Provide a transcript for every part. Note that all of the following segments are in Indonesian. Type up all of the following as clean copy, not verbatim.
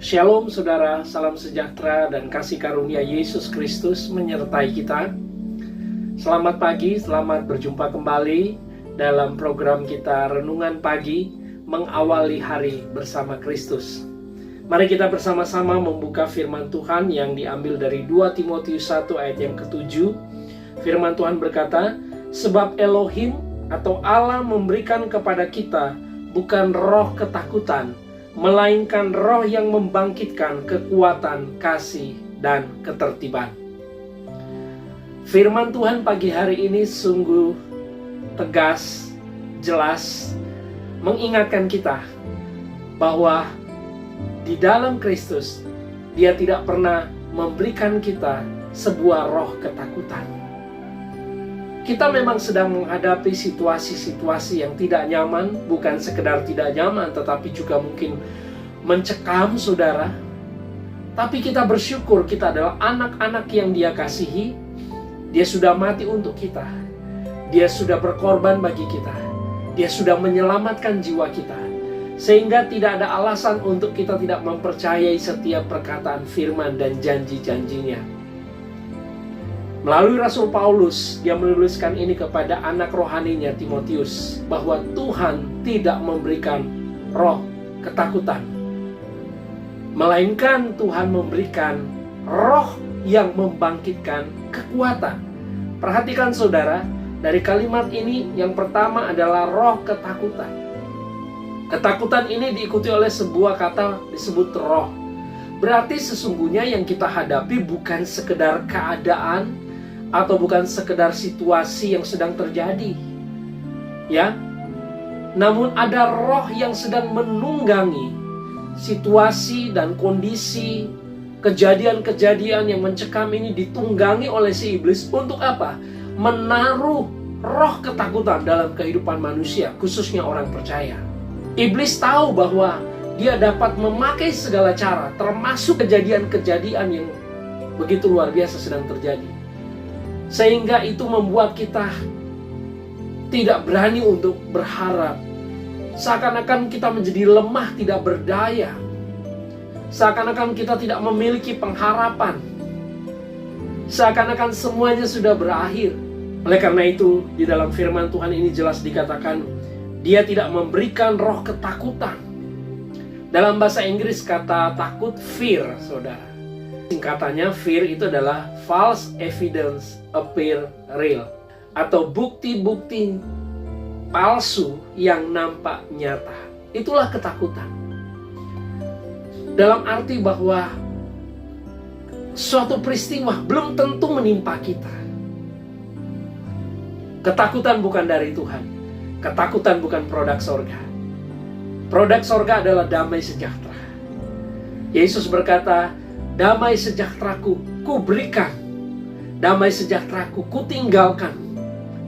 Shalom saudara, salam sejahtera dan kasih karunia Yesus Kristus menyertai kita. Selamat pagi, selamat berjumpa kembali dalam program kita Renungan Pagi, mengawali hari bersama Kristus. Mari kita bersama-sama membuka firman Tuhan yang diambil dari 2 Timotius 1 ayat yang ke-7. Firman Tuhan berkata, sebab Elohim atau Allah memberikan kepada kita bukan roh ketakutan, melainkan roh yang membangkitkan kekuatan, kasih, dan ketertiban. Firman Tuhan pagi hari ini sungguh tegas, jelas, mengingatkan kita bahwa di dalam Kristus, Dia tidak pernah memberikan kita sebuah roh ketakutan. Kita memang sedang menghadapi situasi-situasi yang tidak nyaman, bukan sekedar tidak nyaman, tetapi juga mungkin mencekam saudara. Tapi kita bersyukur kita adalah anak-anak yang Dia kasihi. Dia sudah mati untuk kita. Dia sudah berkorban bagi kita. Dia sudah menyelamatkan jiwa kita. Sehingga tidak ada alasan untuk kita tidak mempercayai setiap perkataan firman dan janji-janjinya. Melalui Rasul Paulus, dia menuliskan ini kepada anak rohaninya Timotius, bahwa Tuhan tidak memberikan roh ketakutan, melainkan Tuhan memberikan roh yang membangkitkan kekuatan. Perhatikan saudara, dari kalimat ini yang pertama adalah roh ketakutan. Ketakutan ini diikuti oleh sebuah kata disebut roh. Berarti sesungguhnya yang kita hadapi bukan sekedar keadaan atau bukan sekedar situasi yang sedang terjadi, ya. Namun ada roh yang sedang menunggangi situasi dan kondisi, kejadian-kejadian yang mencekam ini ditunggangi oleh si iblis untuk apa? Menaruh roh ketakutan dalam kehidupan manusia, khususnya orang percaya. Iblis tahu bahwa dia dapat memakai segala cara, termasuk kejadian-kejadian yang begitu luar biasa sedang terjadi. Sehingga itu membuat kita tidak berani untuk berharap. Seakan-akan kita menjadi lemah, tidak berdaya. Seakan-akan kita tidak memiliki pengharapan. Seakan-akan semuanya sudah berakhir. Oleh karena itu, di dalam firman Tuhan ini jelas dikatakan, Dia tidak memberikan roh ketakutan. Dalam bahasa Inggris kata takut fear, saudara. Singkatannya fear itu adalah false evidence appear real, atau bukti-bukti palsu yang nampak nyata. Itulah ketakutan. Dalam arti bahwa suatu peristiwa belum tentu menimpa kita. Ketakutan bukan dari Tuhan. Ketakutan bukan produk sorga. Produk sorga adalah damai sejahtera. Yesus berkata, damai sejahteraku ku berikan, damai sejahteraku ku tinggalkan.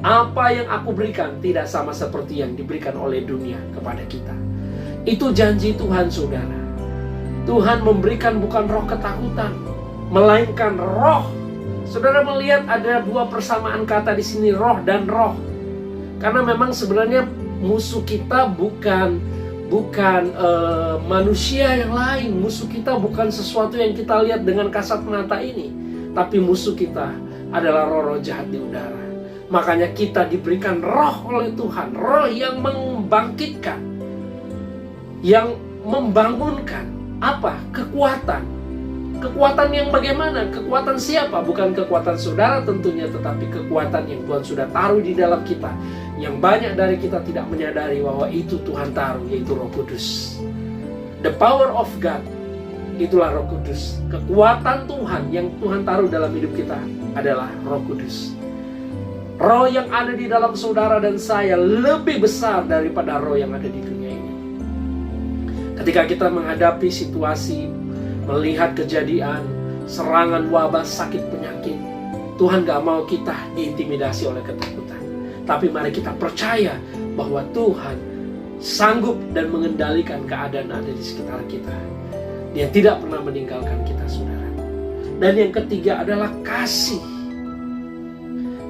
Apa yang aku berikan tidak sama seperti yang diberikan oleh dunia kepada kita. Itu janji Tuhan saudara. Tuhan memberikan bukan roh ketakutan, melainkan roh. Saudara melihat ada dua persamaan kata di sini, roh dan roh. Karena memang sebenarnya musuh kita bukan manusia yang lain. Musuh kita bukan sesuatu yang kita lihat dengan kasat mata ini, tapi musuh kita adalah roh-roh jahat di udara. Makanya kita diberikan roh oleh Tuhan, roh yang membangkitkan, yang membangunkan. Apa? Kekuatan. Kekuatan yang bagaimana? Kekuatan siapa? Bukan kekuatan saudara tentunya, tetapi kekuatan yang Tuhan sudah taruh di dalam kita, yang banyak dari kita tidak menyadari bahwa itu Tuhan taruh, yaitu Roh Kudus. The power of God, itulah Roh Kudus. Kekuatan Tuhan yang Tuhan taruh dalam hidup kita adalah Roh Kudus. Roh yang ada di dalam saudara dan saya lebih besar daripada roh yang ada di dunia ini. Ketika kita menghadapi situasi, melihat kejadian, serangan wabah, sakit penyakit, Tuhan gak mau kita diintimidasi oleh ketakutan. Tapi mari kita percaya bahwa Tuhan sanggup dan mengendalikan keadaan ada di sekitar kita. Dia tidak pernah meninggalkan kita, saudara. Dan yang ketiga adalah kasih.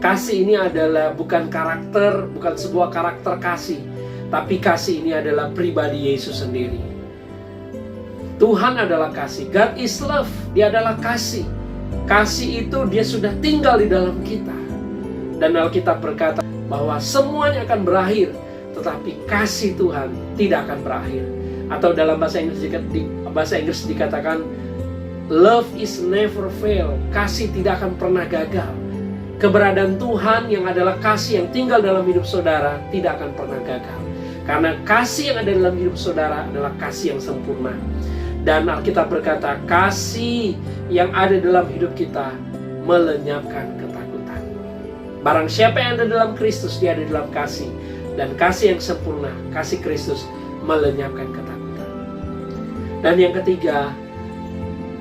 Kasih ini adalah bukan karakter, bukan sebuah karakter kasih, tapi kasih ini adalah pribadi Yesus sendiri. Tuhan adalah kasih. God is love. Dia adalah kasih. Kasih itu dia sudah tinggal di dalam kita. Dan Alkitab berkata bahwa semuanya akan berakhir, tetapi kasih Tuhan tidak akan berakhir. Atau dalam bahasa Inggris dikatakan, love is never fail. Kasih tidak akan pernah gagal. Keberadaan Tuhan yang adalah kasih yang tinggal dalam hidup saudara tidak akan pernah gagal. Karena kasih yang ada dalam hidup saudara adalah kasih yang sempurna. Dan Alkitab berkata, kasih yang ada dalam hidup kita melenyapkan ketakutan. Barang siapa yang ada dalam Kristus, dia ada dalam kasih. Dan kasih yang sempurna, kasih Kristus, melenyapkan ketakutan. Dan yang ketiga,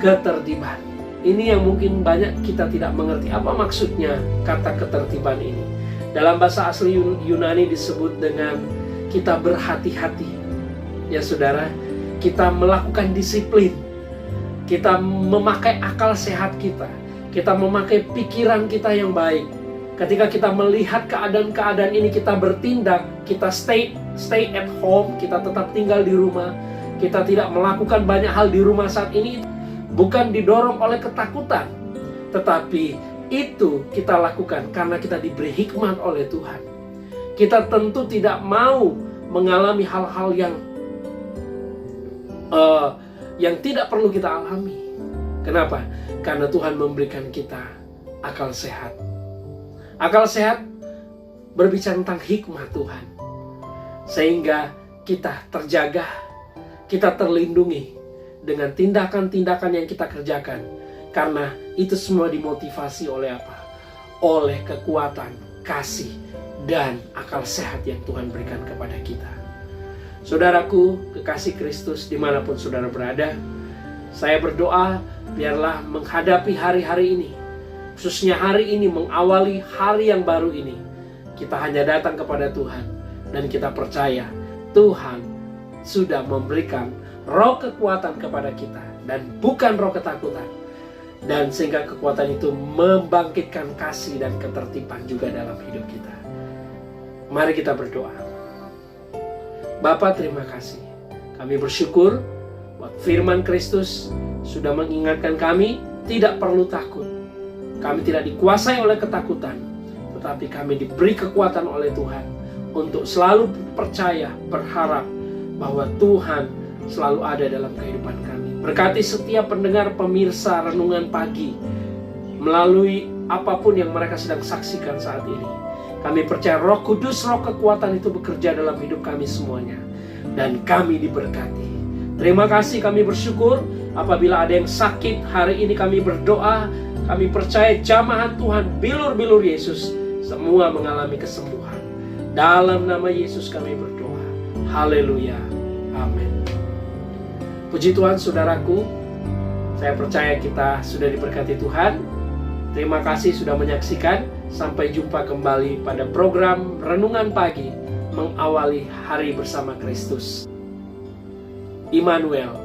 ketertiban. Ini yang mungkin banyak kita tidak mengerti. Apa maksudnya kata ketertiban ini? Dalam bahasa asli Yunani disebut dengan kita berhati-hati. Ya saudara, kita melakukan disiplin. Kita memakai akal sehat kita. Kita memakai pikiran kita yang baik. Ketika kita melihat keadaan-keadaan ini, kita bertindak. Kita stay at home. Kita tetap tinggal di rumah. Kita tidak melakukan banyak hal di rumah saat ini. Bukan didorong oleh ketakutan. Tetapi itu kita lakukan karena kita diberi hikmat oleh Tuhan. Kita tentu tidak mau mengalami hal-hal yang tidak perlu kita alami. Kenapa? Karena Tuhan memberikan kita akal sehat. Akal sehat berbicara tentang hikmat Tuhan. Sehingga kita terjaga, kita terlindungi dengan tindakan-tindakan yang kita kerjakan. Karena itu semua dimotivasi oleh apa? Oleh kekuatan, kasih, dan akal sehat yang Tuhan berikan kepada kita. Saudaraku, kekasih Kristus dimanapun saudara berada, saya berdoa biarlah menghadapi hari-hari ini, khususnya hari ini, mengawali hari yang baru ini, kita hanya datang kepada Tuhan dan kita percaya Tuhan sudah memberikan roh kekuatan kepada kita dan bukan roh ketakutan. Dan sehingga kekuatan itu membangkitkan kasih dan ketertiban juga dalam hidup kita. Mari kita berdoa. Bapa, terima kasih. Kami bersyukur buat firman Kristus sudah mengingatkan kami tidak perlu takut. Kami tidak dikuasai oleh ketakutan, tetapi kami diberi kekuatan oleh Tuhan untuk selalu percaya, berharap bahwa Tuhan selalu ada dalam kehidupan kami. Berkati setiap pendengar pemirsa Renungan Pagi melalui apapun yang mereka sedang saksikan saat ini. Kami percaya Roh Kudus, Roh kekuatan itu bekerja dalam hidup kami semuanya. Dan kami diberkati. Terima kasih, kami bersyukur apabila ada yang sakit hari ini kami berdoa. Kami percaya jamahan Tuhan, bilur-bilur Yesus, semua mengalami kesembuhan. Dalam nama Yesus kami berdoa. Haleluya. Amin. Puji Tuhan saudaraku. Saya percaya kita sudah diberkati Tuhan. Terima kasih sudah menyaksikan. Sampai jumpa kembali pada program Renungan Pagi, mengawali hari bersama Kristus. Immanuel,